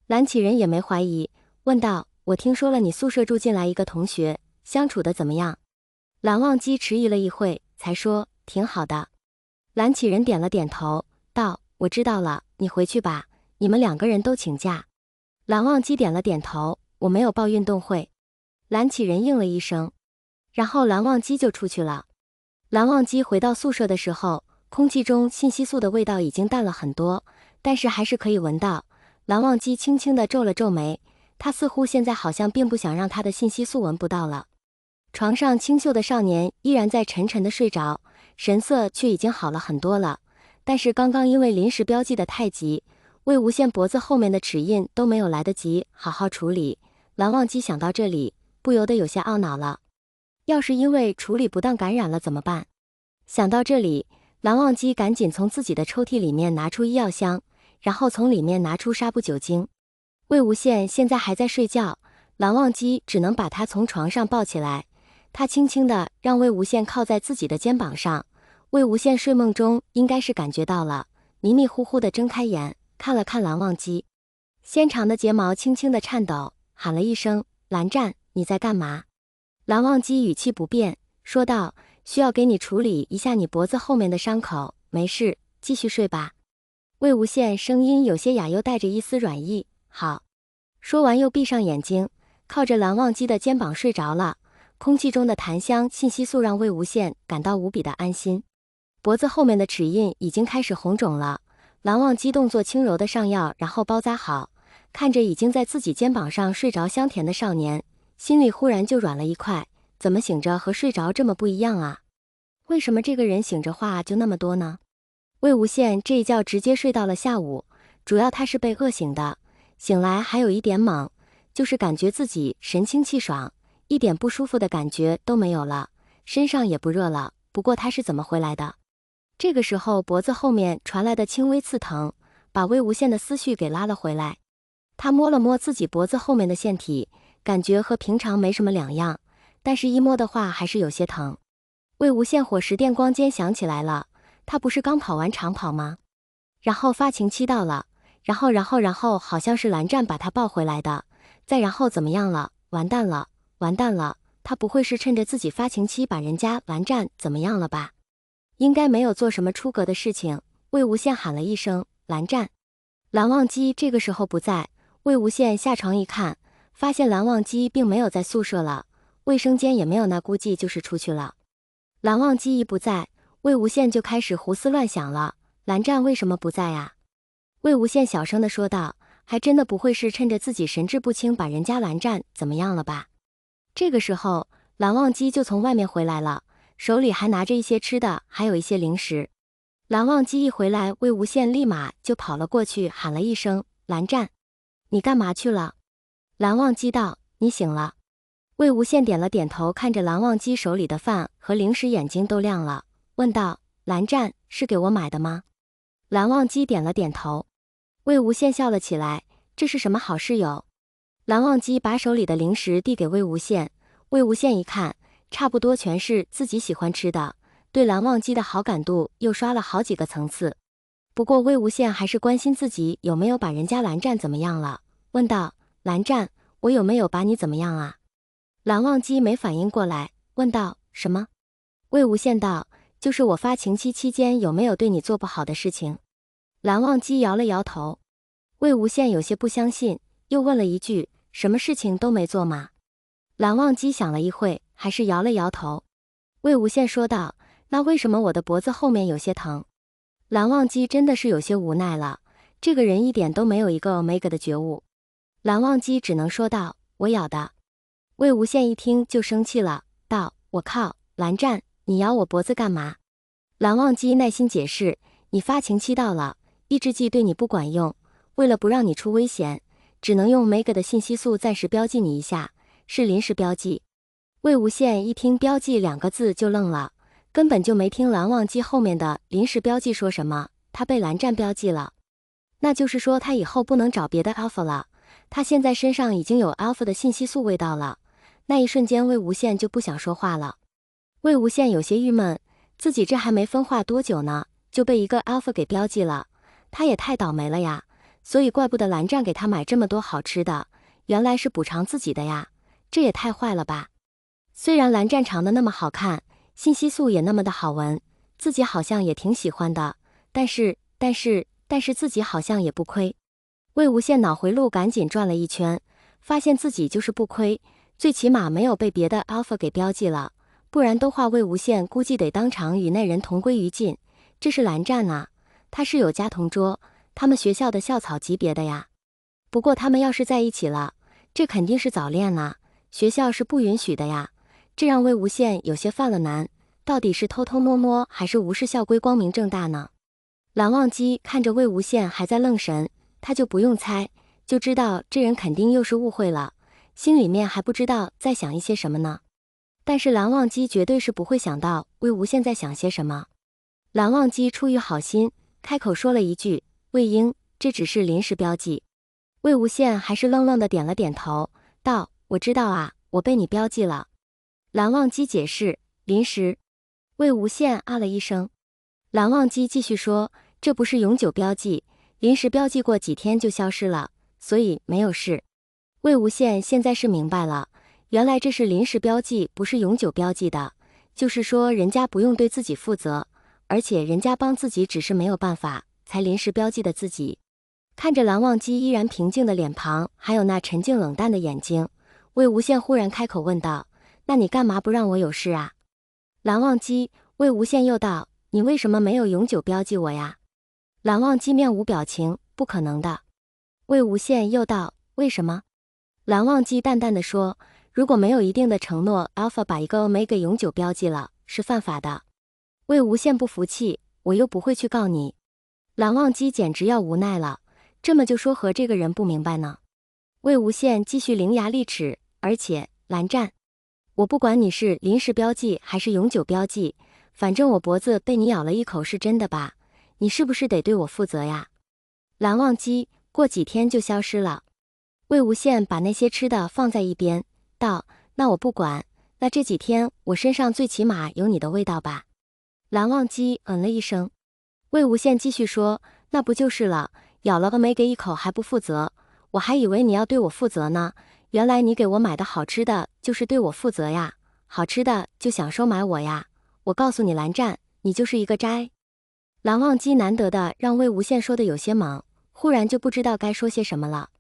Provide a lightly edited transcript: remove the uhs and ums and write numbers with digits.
蓝启仁也没怀疑，问道：“我听说了你宿舍住进来一个同学，相处的怎么样？”蓝忘机迟疑了一会，才说：“挺好的。”蓝启仁点了点头，道：“我知道了，你回去吧，你们2个人都请假。”蓝忘机点了点头，我没有报运动会。蓝启仁应了一声，然后蓝忘机就出去了。蓝忘机回到宿舍的时候，空气中信息素的味道已经淡了很多，但是还是可以闻到。蓝忘机轻轻地皱了皱眉，他似乎现在好像并不想让他的信息素闻不到了。床上清秀的少年依然在沉沉的睡着，神色却已经好了很多了。但是刚刚因为临时标记的太急，魏无羡脖子后面的齿印都没有来得及好好处理。蓝忘机想到这里，不由得有些懊恼了。要是因为处理不当感染了怎么办？想到这里，蓝忘机赶紧从自己的抽屉里面拿出医药箱，然后从里面拿出纱布酒精。魏无羡现在还在睡觉，蓝忘机只能把他从床上抱起来。他轻轻地让魏无羡靠在自己的肩膀上。魏无羡睡梦中应该是感觉到了，迷迷糊糊地睁开眼，看了看蓝忘机，纤长的睫毛轻轻地颤抖，喊了一声：“蓝湛，你在干嘛？”蓝忘机语气不变，说道：“需要给你处理一下你脖子后面的伤口，没事，继续睡吧。”魏无羡声音有些哑，又带着一丝软意：“好。”说完又闭上眼睛，靠着蓝忘机的肩膀睡着了。空气中的檀香信息素让魏无羡感到无比的安心。脖子后面的齿印已经开始红肿了，蓝忘机动作轻柔的上药，然后包扎好，看着已经在自己肩膀上睡着香甜的少年，心里忽然就软了一块。怎么醒着和睡着这么不一样啊？为什么这个人醒着话就那么多呢？魏无羡这一觉直接睡到了下午，主要他是被饿醒的，醒来还有一点懵，就是感觉自己神清气爽，一点不舒服的感觉都没有了，身上也不热了。不过他是怎么回来的？这个时候脖子后面传来的轻微刺疼，把魏无羡的思绪给拉了回来。他摸了摸自己脖子后面的腺体，感觉和平常没什么两样，但是一摸的话还是有些疼。魏无羡伙食电光间想起来了，他不是刚跑完长跑吗？然后发情期到了，然后好像是蓝湛把他抱回来的，再然后怎么样了？完蛋了，完蛋了，他不会是趁着自己发情期把人家蓝湛怎么样了吧？应该没有做什么出格的事情。魏无羡喊了一声：“蓝湛！”蓝忘机这个时候不在，魏无羡下床一看，发现蓝忘机并没有在宿舍了，卫生间也没有，那估计就是出去了。蓝忘机一不在，魏无羡就开始胡思乱想了，蓝湛为什么不在啊？魏无羡小声地说道：“还真的不会是趁着自己神志不清把人家蓝湛怎么样了吧？”这个时候，蓝忘机就从外面回来了，手里还拿着一些吃的，还有一些零食。蓝忘机一回来，魏无羡立马就跑了过去，喊了一声：“蓝湛，你干嘛去了？”蓝忘机道：“你醒了。”魏无羡点了点头，看着蓝忘机手里的饭和零食，眼睛都亮了，问道：“蓝湛，是给我买的吗？”蓝忘机点了点头。魏无羡笑了起来：“这是什么好事友？”蓝忘机把手里的零食递给魏无羡，魏无羡一看，差不多全是自己喜欢吃的，对蓝忘机的好感度又刷了好几个层次。不过魏无羡还是关心自己有没有把人家蓝湛怎么样了，问道：“蓝湛，我有没有把你怎么样啊？”蓝忘机没反应过来，问道：“什么？”魏无羡道：“就是我发情期期间有没有对你做不好的事情？”蓝忘机摇了摇头。魏无羡有些不相信，又问了一句：“什么事情都没做吗？”蓝忘机想了一会，还是摇了摇头。魏无羡说道：“那为什么我的脖子后面有些疼？”蓝忘机真的是有些无奈了，这个人一点都没有一个 omega 的觉悟。蓝忘机只能说道：“我咬的。”魏无羡一听就生气了，道：“我靠，蓝湛，你咬我脖子干嘛？”蓝忘机耐心解释：“你发情期到了，抑制剂对你不管用，为了不让你出危险，只能用 omega 的信息素暂时标记你一下，是临时标记。”魏无羡一听标记2个字就愣了，根本就没听蓝忘机后面的临时标记说什么，他被蓝湛标记了。那就是说他以后不能找别的 alpha 了，他现在身上已经有 alpha 的信息素味道了。那一瞬间魏无羡就不想说话了。魏无羡有些郁闷，自己这还没分化多久呢，就被一个 alpha 给标记了，他也太倒霉了呀，所以怪不得蓝湛给他买这么多好吃的，原来是补偿自己的呀，这也太坏了吧。虽然蓝湛长得那么好看，信息素也那么的好闻，自己好像也挺喜欢的，但是自己好像也不亏。魏无羡脑回路赶紧转了一圈，发现自己就是不亏，最起码没有被别的 alpha 给标记了，不然的话魏无羡估计得当场与那人同归于尽。这是蓝湛啊，他是有家同桌，他们学校的校草级别的呀。不过他们要是在一起了，这肯定是早恋啊，学校是不允许的呀。这让魏无羡有些犯了难，到底是偷偷摸摸还是无视校规光明正大呢？蓝忘机看着魏无羡还在愣神，他就不用猜，就知道这人肯定又是误会了，心里面还不知道在想一些什么呢。但是蓝忘机绝对是不会想到魏无羡在想些什么。蓝忘机出于好心，开口说了一句：“魏婴，这只是临时标记。”魏无羡还是愣愣的点了点头，道：“我知道啊，我被你标记了。”蓝忘机解释：“临时。”魏无羡啊了一声。蓝忘机继续说：“这不是永久标记，临时标记过几天就消失了，所以没有事。”魏无羡现在是明白了，原来这是临时标记，不是永久标记的，就是说人家不用对自己负责，而且人家帮自己只是没有办法，才临时标记的自己。看着蓝忘机依然平静的脸庞，还有那沉静冷淡的眼睛，魏无羡忽然开口问道：“那你干嘛不让我有事啊？”蓝忘机，魏无羡又道：“你为什么没有永久标记我呀？”蓝忘机面无表情：“不可能的。”魏无羡又道：“为什么？”蓝忘机淡淡的说：“如果没有一定的承诺 ，Alpha 把一个 Omega 永久标记了，是犯法的。”魏无羡不服气：“我又不会去告你。”蓝忘机简直要无奈了，这么就说和这个人不明白呢？魏无羡继续伶牙俐齿：“而且，蓝湛，我不管你是临时标记还是永久标记，反正我脖子被你咬了一口是真的吧？你是不是得对我负责呀？”蓝忘机：“过几天就消失了。”魏无羡把那些吃的放在一边，道：“那我不管，那这几天我身上最起码有你的味道吧？”蓝忘机嗯了一声。魏无羡继续说：“那不就是了，咬了个没给一口还不负责，我还以为你要对我负责呢，原来你给我买的好吃的就是对我负责呀，好吃的就想收买我呀，我告诉你蓝湛，你就是一个渣。”蓝忘机难得的让魏无羡说的有些懵，忽然就不知道该说些什么了。